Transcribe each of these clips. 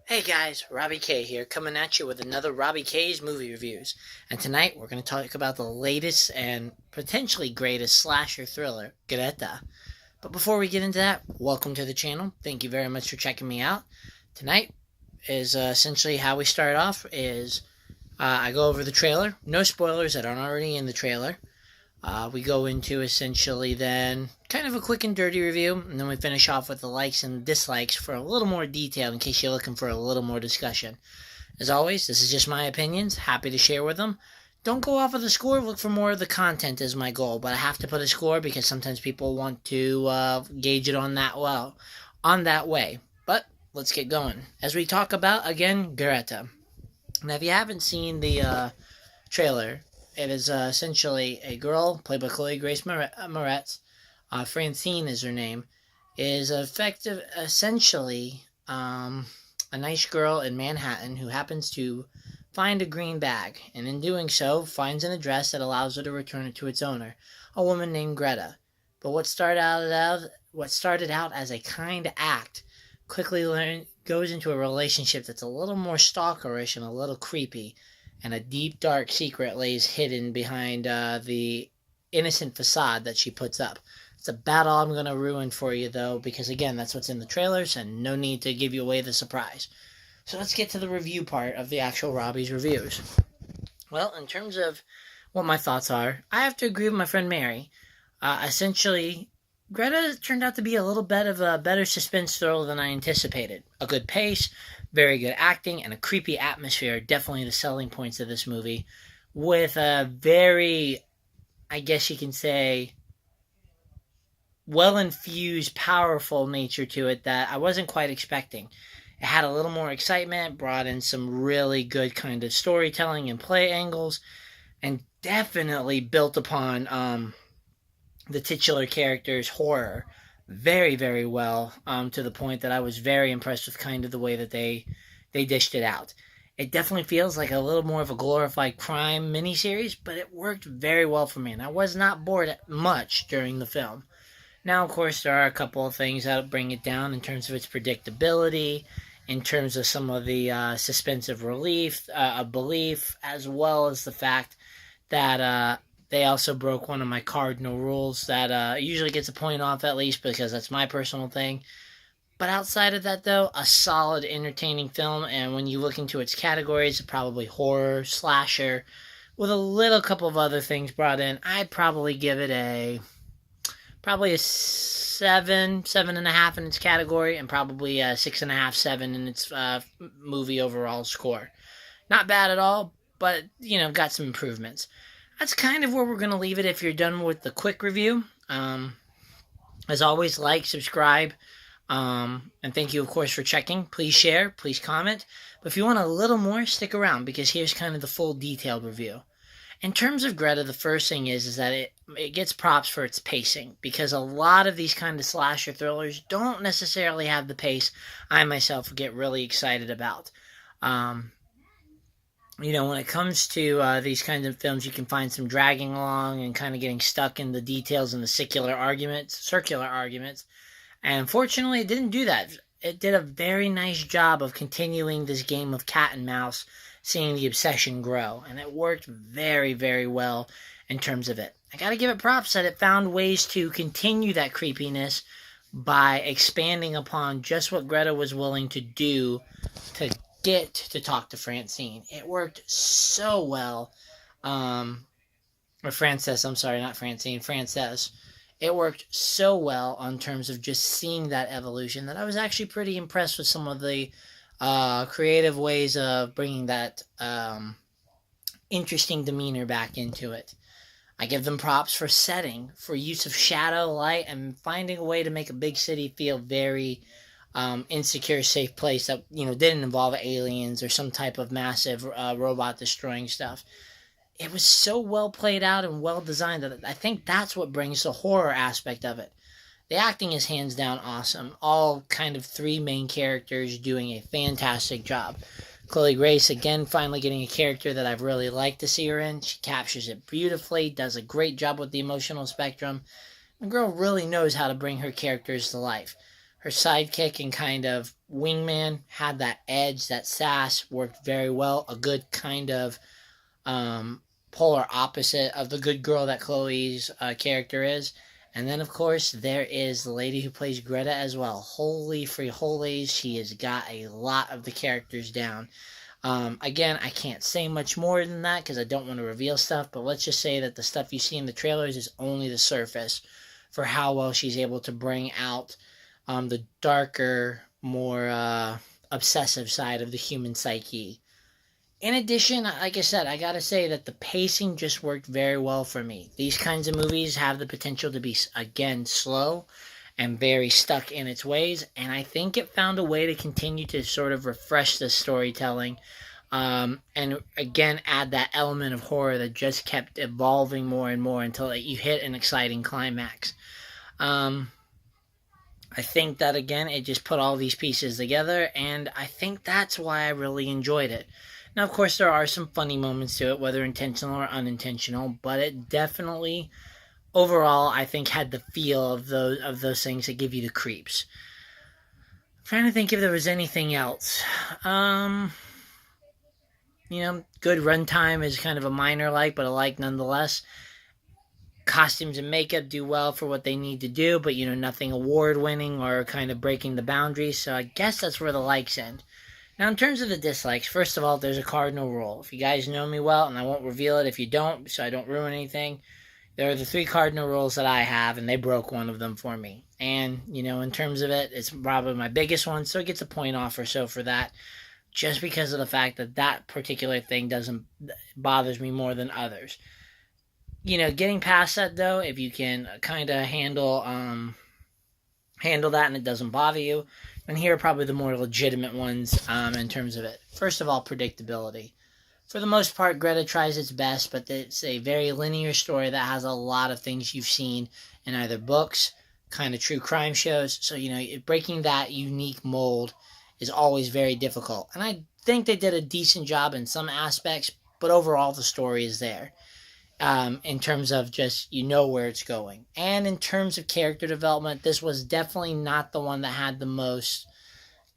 Hey guys, Robbie K here, coming at you with another Robbie K's movie reviews. And tonight we're going to talk about the latest and potentially greatest slasher thriller, Greta. But before we get into that, welcome to the channel. Thank you very much for checking me out. Tonight is essentially how we start off is I go over the trailer. No spoilers that aren't already in the trailer. We go into essentially then kind of a quick and dirty review, and then we finish off with the likes and dislikes for a little more detail in case you're looking for a little more discussion. As always, this is just my opinions, happy to share with them. Don't go off of the score, look for more of the content is my goal, but I have to put a score because sometimes people want to gauge it on that way. But let's get going. As we talk about, again, Greta. Now, if you haven't seen the trailer, it is essentially a girl played by Chloe Grace Moretz. Francine is her name. Is essentially a nice girl in Manhattan who happens to find a green bag, and in doing so, finds an address that allows her to return it to its owner, a woman named Greta. But what started out as a kind act quickly goes into a relationship that's a little more stalkerish and a little creepy, and a deep, dark secret lays hidden behind the innocent facade that she puts up. It's about all I'm going to ruin for you, though, because, again, that's what's in the trailers, and no need to give you away the surprise. So let's get to the review part of the actual Robbie's reviews. Well, in terms of what my thoughts are, I have to agree with my friend Mary. Essentially, Greta turned out to be a little bit of a better suspense thriller than I anticipated. A good pace, very good acting, and a creepy atmosphere are definitely the selling points of this movie, with a very, I guess you can say, well-infused, powerful nature to it that I wasn't quite expecting. It had a little more excitement, brought in some really good kind of storytelling and play angles, and definitely built upon the titular character's horror very, very well, to the point that I was very impressed with kind of the way that they dished it out. It definitely feels like a little more of a glorified crime miniseries, but it worked very well for me, and I was not bored much during the film. Now, of course, there are a couple of things that bring it down in terms of its predictability, in terms of some of the suspense of belief, as well as the fact that they also broke one of my cardinal rules that usually gets a point off at least because that's my personal thing. But outside of that, though, a solid, entertaining film, and when you look into its categories, probably horror, slasher, with a little couple of other things brought in, I'd probably give it probably a 7.5 in its category, and probably a 6.5, 7 in its movie overall score. Not bad at all, but, got some improvements. That's kind of where we're going to leave it if you're done with the quick review. As always, like, subscribe, and thank you, of course, for checking. Please share, please comment. But if you want a little more, stick around, because here's kind of the full detailed review. In terms of Greta, the first thing is that it gets props for its pacing, because a lot of these kind of slasher thrillers don't necessarily have the pace I myself get really excited about. When it comes to these kinds of films, you can find some dragging along and kind of getting stuck in the details and the circular arguments. And unfortunately, it didn't do that. It did a very nice job of continuing this game of cat and mouse, seeing the obsession grow. And it worked very, very well in terms of it. I gotta give it props that it found ways to continue that creepiness by expanding upon just what Greta was willing to do to get to talk to Francine. It worked so well. Or Frances, I'm sorry, not Francine, Frances. It worked so well on terms of just seeing that evolution that I was actually pretty impressed with some of the creative ways of bringing that interesting demeanor back into it. I give them props for setting, for use of shadow, light, and finding a way to make a big city feel very insecure, safe place that, didn't involve aliens or some type of massive robot destroying stuff. It was so well played out and well designed that I think that's what brings the horror aspect of it. The acting is hands down awesome. All kind of three main characters doing a fantastic job. Chloe Grace, again, finally getting a character that I've really liked to see her in. She captures it beautifully, does a great job with the emotional spectrum. The girl really knows how to bring her characters to life. her sidekick and kind of wingman had that edge, that sass, worked very well. A good kind of um, polar opposite of the good girl that Chloe's character is. And then, of course, there is the lady who plays Greta as well. Holy free holies, she has got a lot of the characters down. Again, I can't say much more than that because I don't want to reveal stuff, but let's just say that the stuff you see in the trailers is only the surface for how well she's able to bring out the darker, more obsessive side of the human psyche. In addition, like I said, I gotta say that the pacing just worked very well for me. These kinds of movies have the potential to be, again, slow and very stuck in its ways, and I think it found a way to continue to sort of refresh the storytelling, and again add that element of horror that just kept evolving more and more until you hit an exciting climax. Um, I think that again, it just put all these pieces together, and I think that's why I really enjoyed it. Now, of course, there are some funny moments to it, whether intentional or unintentional, but it definitely, overall, I think had the feel of those things that give you the creeps. I'm trying to think if there was anything else. Good runtime is kind of a minor like, but a like nonetheless. Costumes and makeup do well for what they need to do, but nothing award winning or kind of breaking the boundaries. So I guess that's where the likes end. Now, in terms of the dislikes, first of all, there's a cardinal rule. If you guys know me well, and I won't reveal it if you don't, so I don't ruin anything, there are the 3 cardinal rules that I have, and they broke one of them for me. And, in terms of it, it's probably my biggest one, so it gets a point off or so for that, just because of the fact that that particular thing bothers me more than others. Getting past that, though, if you can kind of handle that and it doesn't bother you, and here are probably the more legitimate ones in terms of it. First of all, predictability. For the most part, Greta tries its best, but it's a very linear story that has a lot of things you've seen in either books, kind of true crime shows. So, breaking that unique mold is always very difficult. And I think they did a decent job in some aspects, but overall the story is there. In terms of just, where it's going. And in terms of character development, this was definitely not the one that had the most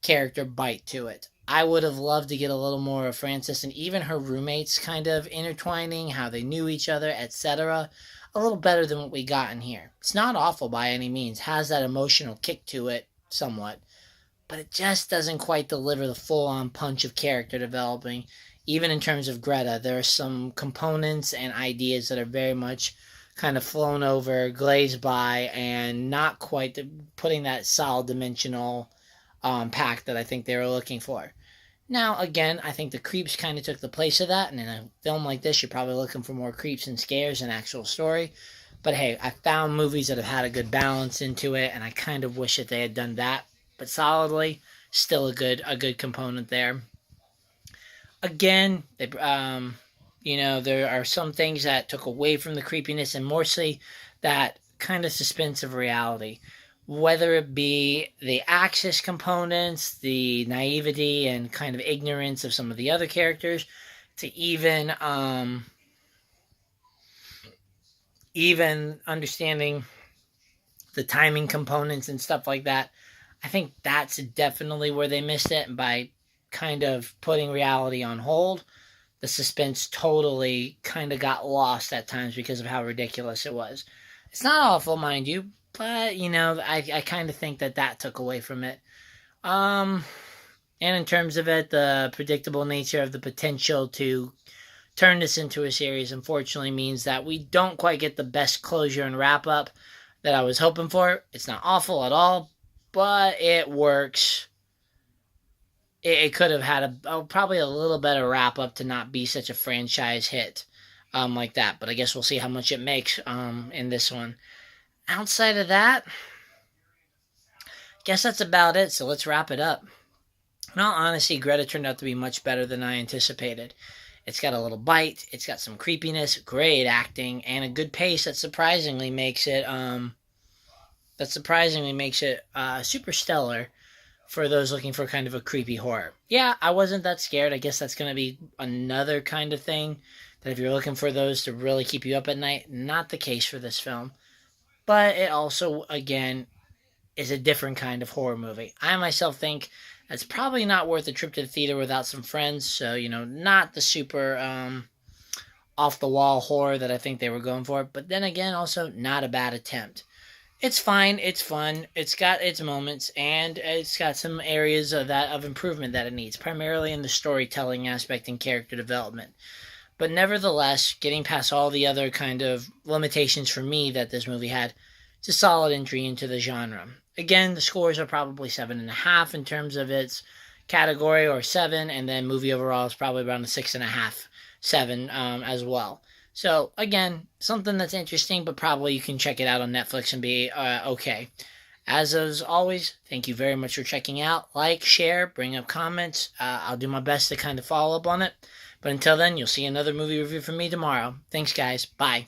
character bite to it. I would have loved to get a little more of Frances and even her roommates kind of intertwining, how they knew each other, etc. A little better than what we got in here. It's not awful by any means, has that emotional kick to it somewhat, but it just doesn't quite deliver the full-on punch of character developing. Even in terms of Greta, there are some components and ideas that are very much kind of flown over, glazed by, and not quite putting that solid dimensional pack that I think they were looking for. Now, again, I think the creeps kind of took the place of that, and in a film like this, you're probably looking for more creeps and scares and actual story. But hey, I found movies that have had a good balance into it, and I kind of wish that they had done that. But solidly, still a good component there. Again, there are some things that took away from the creepiness and mostly that kind of suspense of reality. Whether it be the Axis components, the naivety and kind of ignorance of some of the other characters, to even understanding the timing components and stuff like that. I think that's definitely where they missed it, and by kind of putting reality on hold, the suspense totally kind of got lost at times because of how ridiculous it was. It's not awful, mind you, but, I kind of think that took away from it. And in terms of it, the predictable nature of the potential to turn this into a series, unfortunately, means that we don't quite get the best closure and wrap-up that I was hoping for. It's not awful at all, but it works. It could have had probably a little better wrap-up to not be such a franchise hit like that, but I guess we'll see how much it makes in this one. Outside of that, guess that's about it, so let's wrap it up. In all honesty, Greta turned out to be much better than I anticipated. It's got a little bite, it's got some creepiness, great acting, and a good pace that surprisingly makes it super stellar for those looking for kind of a creepy horror. Yeah, I wasn't that scared. I guess that's going to be another kind of thing that if you're looking for those to really keep you up at night, not the case for this film. But it also, again, is a different kind of horror movie. I myself think it's probably not worth a trip to the theater without some friends. So, not the super off the wall horror that I think they were going for. But then again, also not a bad attempt. It's fine. It's fun. It's got its moments, and it's got some areas of improvement that it needs, primarily in the storytelling aspect and character development. But nevertheless, getting past all the other kind of limitations for me that this movie had, it's a solid entry into the genre. Again, the scores are probably 7.5 in terms of its category, or 7, and then movie overall is probably around a 6.5, 7 as well. So again, something that's interesting, but probably you can check it out on Netflix and be okay. As always, thank you very much for checking out. Like, share, bring up comments. I'll do my best to kind of follow up on it. But until then, you'll see another movie review from me tomorrow. Thanks, guys. Bye.